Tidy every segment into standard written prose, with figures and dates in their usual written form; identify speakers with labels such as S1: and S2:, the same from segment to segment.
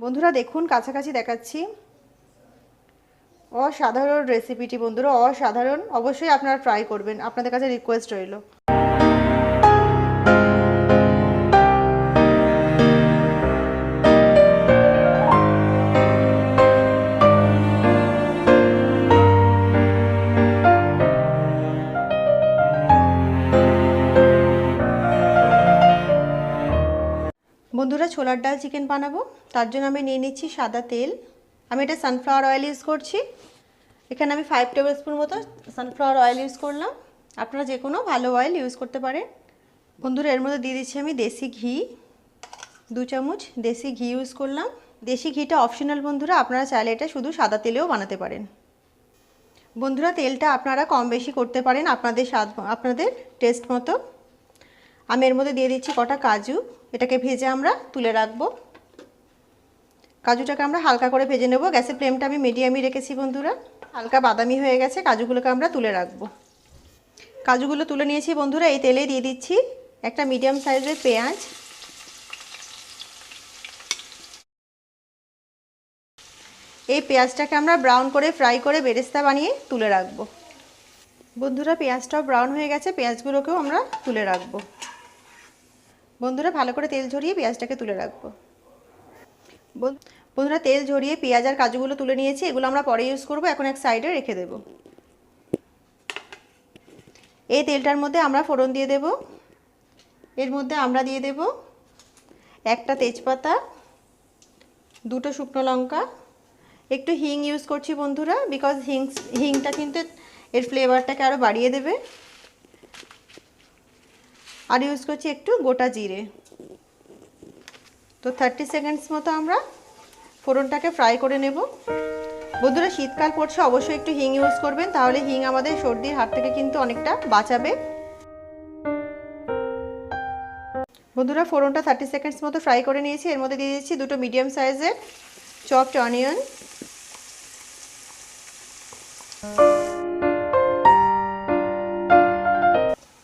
S1: বন্ধুরা দেখুন কাছাকাছি দেখাচ্ছি। অসাধারণ রেসিপিটি বন্ধুরা, অসাধারণ। অবশ্যই আপনারা ট্রাই করবেন, আপনাদের কাছে রিকোয়েস্ট রইল। বন্ধুরা ছোলার ডাল চিকেন বানাবো, তার জন্য আমি নিয়ে নিচ্ছি সাদা তেল। আমি এটা সানফ্লাওয়ার অয়েল ইউজ করছি। এখানে আমি 5 টেবিল স্পুন মতো সানফ্লাওয়ার অয়েল ইউজ করলাম। আপনারা যে কোনো ভালো অয়েল ইউজ করতে পারেন। বন্ধুরা এর মধ্যে দিয়ে দিচ্ছি আমি দেশি ঘি, 2 চামচ দেশি ঘি ইউজ করলাম। দেশি ঘিটা অপশনাল বন্ধুরা, আপনারা চাইলে এটা শুধু সাদা তেলেও বানাতে পারেন। বন্ধুরা তেলটা আপনারা কম বেশি করতে পারেন আপনাদের স্বাদ, আপনাদের টেস্ট মতো। আমি এর মধ্যে দিয়ে দিচ্ছি কটা কাজু, এটাকে ভেজে আমরা তুলে রাখবো। কাজুটাকে আমরা হালকা করে ভেজে নেব। গ্যাসের ফ্লেমটা আমি মিডিয়ামই রেখেছি বন্ধুরা। হালকা বাদামি হয়ে গেছে, কাজুগুলোকে আমরা তুলে রাখবো। কাজুগুলো তুলে নিয়েছি বন্ধুরা। এই তেলে দিয়ে দিচ্ছি একটা মিডিয়াম সাইজের পেঁয়াজ। এই পেঁয়াজটাকে আমরা ব্রাউন করে ফ্রাই করে বেরেস্তা বানিয়ে তুলে রাখবো। বন্ধুরা পেঁয়াজটাও ব্রাউন হয়ে গেছে, পেঁয়াজগুলোকেও আমরা তুলে রাখবো। বন্ধুরা ভালো করে তেল ঝরিয়ে পেঁয়াজটাকে তুলে রাখবো। বন্ধুরা তেল ঝরিয়ে পেঁয়াজ আর কাজুগুলো তুলে নিয়েছি, এগুলো আমরা পরে ইউজ করব। এখন এক সাইডে রেখে দেব। এই তেলটার মধ্যে আমরা ফোড়ন দিয়ে দেব। এর মধ্যে আমরা দিয়ে দেব একটা তেজপাতা, 2টো শুকনো লঙ্কা, একটু হিং ইউজ করছি বন্ধুরা, বিকজ হিংটা কিন্তু এর ফ্লেভারটাকে আরও বাড়িয়ে দেবে। আর ইউজ করছি একটু গোটা জিরে। তো 30 সেকেন্ডস মতো আমরা ফোড়নটাকে ফ্রাই করে নেব। বন্ধুরা শীতকাল পড়ছে, অবশ্যই একটু হিং ইউজ করবেন, তাহলে হিং আমাদের সর্দির হাত থেকে কিন্তু অনেকটা বাঁচাবে। বন্ধুরা ফোড়নটা 30 সেকেন্ডস মতো ফ্রাই করে নিয়েছি। এর মধ্যে দিয়ে দিচ্ছি 2টো মিডিয়াম সাইজের চপড অনিয়ন।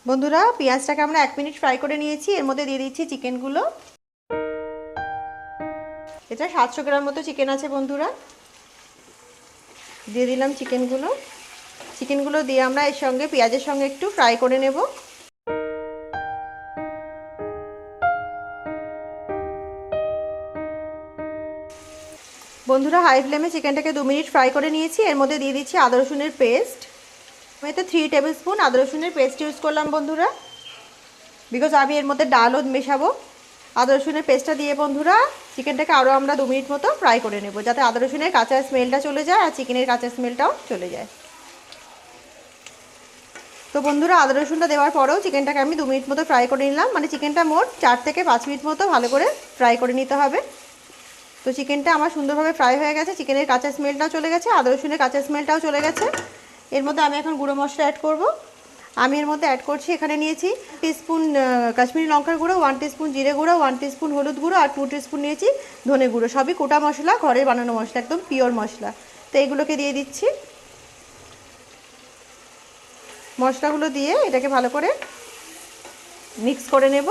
S1: বন্ধুরা পেঁয়াজটাকে আমরা 1 মিনিট ফ্রাই করে নিয়েছি। এর মধ্যে দিয়ে দিচ্ছি চিকেনগুলো। এটা 700 গ্রাম মতো চিকেন আছে বন্ধুরা। দিয়ে দিলাম চিকেনগুলো দিয়ে আমরা এর সঙ্গে পেঁয়াজের সঙ্গে একটু ফ্রাই করে নেব। বন্ধুরা হাই ফ্লেমে চিকেনটাকে 2 মিনিট ফ্রাই করে নিয়েছি। এর মধ্যে দিয়ে দিচ্ছি আদা রসুনের পেস্ট। আমি এতে 3 টেবিল স্পুন আদা রসুনের পেস্ট ইউজ করলাম বন্ধুরা, বিকজ আমি এর মধ্যে ডালও মেশাবো। আদা রসুনের পেস্টটা দিয়ে বন্ধুরা চিকেনটাকে আরও আমরা 2 মিনিট মতো ফ্রাই করে নেব, যাতে আদা রসুনের কাঁচা স্মেলটা চলে যায় আর চিকেনের কাঁচা স্মেলটাও চলে যায়। তো বন্ধুরা আদা রসুনটা দেওয়ার পরেও চিকেনটাকে আমি 2 মিনিট মতো ফ্রাই করে নিলাম। মানে চিকেনটা মোট 4 থেকে 5 মিনিট মতো ভালো করে ফ্রাই করে নিতে হবে। তো চিকেনটা আমার সুন্দরভাবে ফ্রাই হয়ে গেছে, চিকেনের কাঁচা স্মেলটাও চলে গেছে, আদা রসুনের কাঁচা স্মেলটাও চলে গেছে। এর মধ্যে আমি এখন গুঁড়ো মশলা অ্যাড করব। আমি এর মধ্যে অ্যাড করছি, এখানে নিয়েছি টিস্পুন কাশ্মীরি লঙ্কার গুঁড়ো, 1 টিস্পুন জিরে গুঁড়ো, 1 টিস্পুন হলুদ গুঁড়ো আর 2 টিস্পুন নিয়েছি ধনে গুঁড়ো। সবই কোটা মশলা, ঘরের বানানো মশলা, একদম পিওর মশলা। তো এইগুলোকে দিয়ে দিচ্ছি। মশলাগুলো দিয়ে এটাকে ভালো করে মিক্স করে নেব।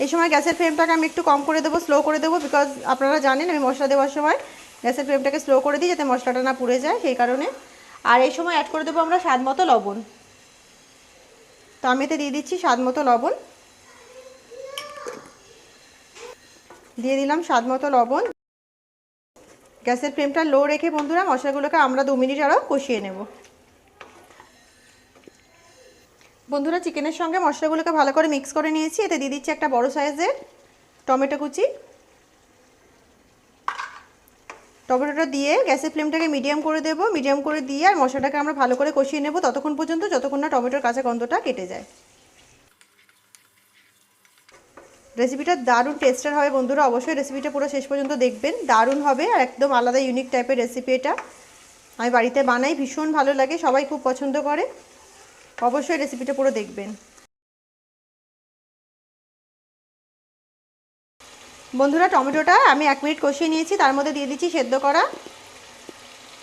S1: এই সময় গ্যাসের ফ্লেমটাকে আমি একটু কম করে দেবো, স্লো করে দেবো, বিকজ আপনারা জানেন আমি মশলা দেওয়ার সময় গ্যাসের ফ্লেমটাকে স্লো করে দিই যাতে মশলাটা না পুড়ে যায়, সেই কারণে। আর এই সময় অ্যাড করে দেবো আমরা স্বাদ মতো লবণ। তো আমি এতে দিয়ে দিচ্ছি স্বাদ মতো লবণ। দিয়ে দিলাম স্বাদ মতো লবণ। গ্যাসের ফ্লেমটা লো রেখে বন্ধুরা মশলাগুলোকে আমরা 2 মিনিট আরও কষিয়ে নেব। বন্ধুরা চিকেনের সঙ্গে মশলাগুলোকে ভালো করে মিক্স করে নিয়েছি। এতে দিয়ে দিচ্ছি একটা বড় সাইজের টমেটো কুচি। টমেটোটা দিয়ে গ্যাসের ফ্লেমটাকে মিডিয়াম করে দেবো। মিডিয়াম করে দিয়ে আর মশলাটাকে আমরা ভালো করে কষিয়ে নেব ততক্ষণ পর্যন্ত যতক্ষণ না টমেটোর কাঁচা গন্ধটা কেটে যায়। রেসিপিটা দারুণ টেস্টের হবে বন্ধুরা, অবশ্যই রেসিপিটা পুরো শেষ পর্যন্ত দেখবেন। দারুণ হবে আর একদম আলাদা ইউনিক টাইপের রেসিপি এটা। আমি বাড়িতে বানাই, ভীষণ ভালো লাগে, সবাই খুব পছন্দ করে। অবশ্যই রেসিপিটা পুরো দেখবেন। বন্ধুরা টমেটোটা আমি 1 মিনিট কষিয়ে নিয়েছি। তার মধ্যে দিয়ে দিচ্ছি সেদ্ধ করা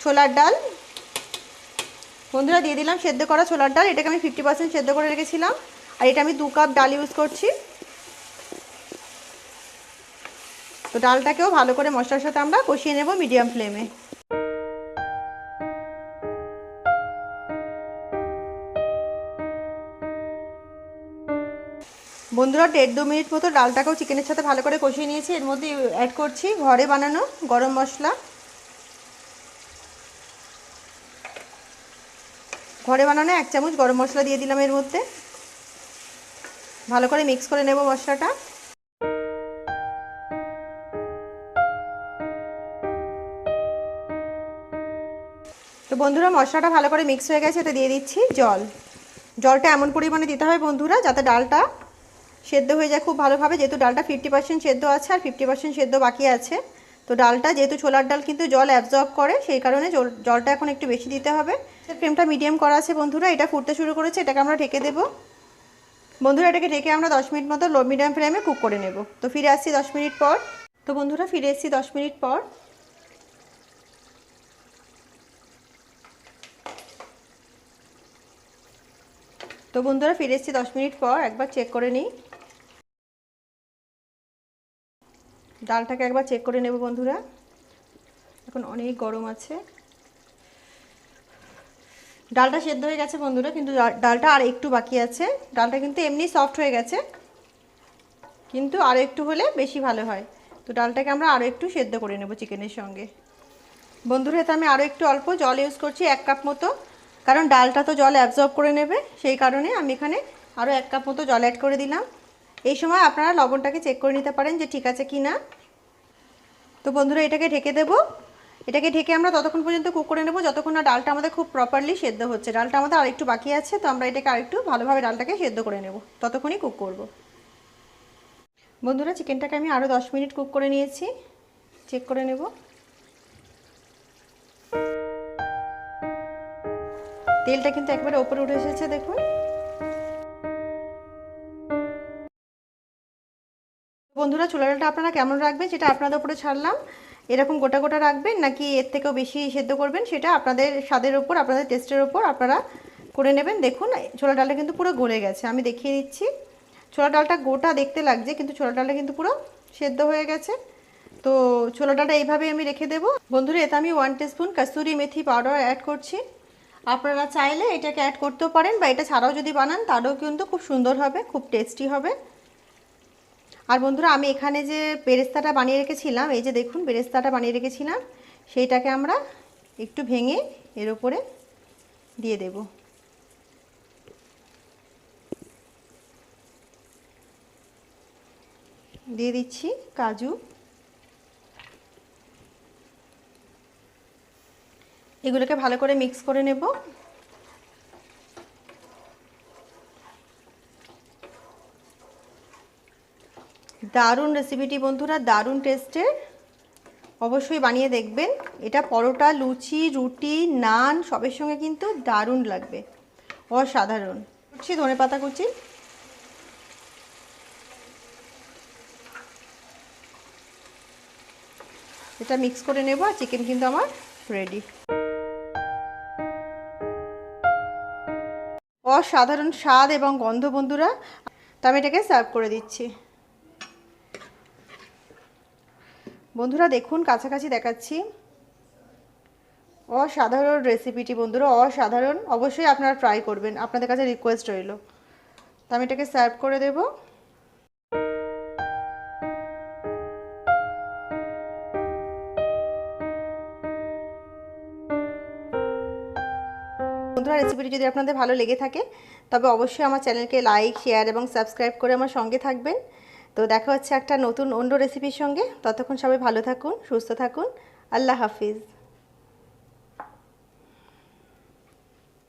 S1: ছোলার ডাল। বন্ধুরা দিয়ে দিলাম সেদ্ধ করা ছোলার ডাল। এটাকে আমি 50% সেদ্ধ করে রেখেছিলাম। আর এটা আমি 2 কাপ ডাল ইউজ করছি। তো তো ডালটাকেও ভালো করে মশলার সাথে আমরা কষিয়ে নেব মিডিয়াম ফ্লেমে। বন্ধুরা 1.5-2 মিনিট মতো ডালটাকেও চিকেনের সাথে ভালো করে কষিয়ে নিয়েছি। এর মধ্যে অ্যাড করছি ঘরে বানানো গরম মশলা। ঘরে বানানো 1 চামচ গরম মশলা দিয়ে দিলাম এর মধ্যে। ভালো করে মিক্স করে নেব মশলাটা। তো বন্ধুরা মশলাটা ভালো করে মিক্স হয়ে গেছে, এতে দিয়ে দিচ্ছি জল। জলটা এমন পরিমাণে দিতে হয় বন্ধুরা যাতে ডালটা সেদ্ধ হয়ে যায় খুব ভালোভাবে, যেহেতু ডালটা 50% সেদ্ধ আছে আর 50% সেদ্ধ বাকি আছে। তো ডালটা যেহেতু ছোলার ডাল কিন্তু জল অ্যাবজর্ব করে, সেই কারণে জলটা এখন একটু বেশি দিতে হবে। ফ্লেমটা মিডিয়াম করা আছে বন্ধুরা, এটা ফুটতে শুরু করেছে, এটাকে আমরা ঢেকে দেবো। বন্ধুরা এটাকে ঢেকে আমরা 10 মিনিট মতো লো মিডিয়াম ফ্লেমে কুক করে নেব। তো ফিরে আসছি 10 মিনিট পর। তো বন্ধুরা ফিরে এসেছি 10 মিনিট পর। তো বন্ধুরা ফিরে এসেছি 10 মিনিট পর, একবার চেক করে নিই। ডালটাকে একবার চেক করে নেব বন্ধুরা, এখন অনেক গরম আছে। ডালটা সেদ্ধ হয়ে গেছে বন্ধুরা, কিন্তু ডালটা আর একটু বাকি আছে। ডালটা কিন্তু এমনি সফট হয়ে গেছে, কিন্তু আরও একটু হলে বেশি ভালো হয়। তো ডালটাকে আমরা আরও একটু সেদ্ধ করে নেব চিকেনের সঙ্গে। বন্ধুরা এতে আমি আরও একটু অল্প জল ইউজ করছি, 1 কাপ মতো, কারণ ডালটা তো জল অ্যাবজর্ব করে নেবে, সেই কারণে আমি এখানে আরও 1 কাপ মতো জল অ্যাড করে দিলাম। এই সময় আপনারা লবণটাকে চেক করে নিতে পারেন যে ঠিক আছে কি না। তো বন্ধুরা এটাকে ঢেকে দেবো। এটাকে ঢেকে আমরা ততক্ষণ পর্যন্ত কুক করে নেব যতক্ষণ না ডালটা আমাদের খুব প্রপারলি সেদ্ধ হচ্ছে। ডালটা আমাদের আরেকটু বাকি আছে, তো আমরা এটাকে আরেকটু ভালোভাবে ডালটাকে সেদ্ধ করে নেব, ততক্ষণই কুক করব। বন্ধুরা চিকেনটাকে আমি আরও 10 মিনিট কুক করে নিয়েছি, চেক করে নেব। তেলটা কিন্তু একবারে ওপরে উঠে এসেছে দেখুন। বন্ধুরা ছোলা ডালটা আপনারা কেমন রাখবেন সেটা আপনাদের উপরে ছাড়লাম। এরকম গোটা গোটা রাখবেন নাকি এর থেকেও বেশি সেদ্ধ করবেন সেটা আপনাদের স্বাদের উপর, আপনাদের টেস্টের উপর আপনারা করে নেবেন। দেখুন ছোলা ডালটা কিন্তু পুরো গলে গেছে, আমি দেখিয়ে দিচ্ছি। ছোলা ডালটা গোটা দেখতে লাগছে, কিন্তু ছোলা ডালটা কিন্তু পুরো সেদ্ধ হয়ে গেছে। তো ছোলা ডালটা এইভাবে আমি রেখে দেবো। বন্ধুরা এতে আমি 1 টিস্পুন কাসুরি মেথি পাউডার অ্যাড করছি। আপনারা চাইলে এটাকে অ্যাড করতেও পারেন, বা এটা ছাড়াও যদি বানান তারও কিন্তু খুব সুন্দর হবে, খুব টেস্টি হবে। আর বন্ধুরা আমি এখানে যে বেরেস্তাটা বানিয়ে রেখেছিলাম, এই যে দেখুন বেরেস্তাটা বানিয়ে রেখেছিলাম, সেইটাকে আমরা একটু ভেঙে এর উপরে দিয়ে দেব। দিয়ে দিচ্ছি কাজু। এগুলোকে ভালো করে মিক্স করে নেব। দারুণ রেসিপিটি বন্ধুরা, দারুণ টেস্টের, অবশ্যই বানিয়ে দেখবেন। এটা পরোটা, লুচি, রুটি, নান সবের সঙ্গে কিন্তু দারুণ লাগবে, অসাধারণ। কুচি ধনেপাতা কুচি, এটা মিক্স করে নেব। আর চিকেন কিন্তু আমার রেডি। অসাধারণ স্বাদ এবং গন্ধ বন্ধুরা। তো আমি এটাকে সার্ভ করে দিচ্ছি। বন্ধুরা দেখুন কাছাকাছি দেখাচ্ছি, অসাধারণ রেসিপিটি বন্ধুরা, অসাধারণ। অবশ্যই আপনারা ট্রাই করবেন, আপনাদের কাছে রিকোয়েস্ট রইল। তো আমি এটাকে সার্ভ করে দেব। বন্ধুরা রেসিপিটি যদি আপনাদের ভালো লেগে থাকে তবে অবশ্যই আমার চ্যানেলকে লাইক, শেয়ার এবং সাবস্ক্রাইব করে আমার সঙ্গে থাকবেন। তো দেখা হচ্ছে একটা নতুন অন্য রেসিপির সঙ্গে। ততক্ষণ সবাই ভালো থাকুন, সুস্থ থাকুন। আল্লাহ হাফিজ।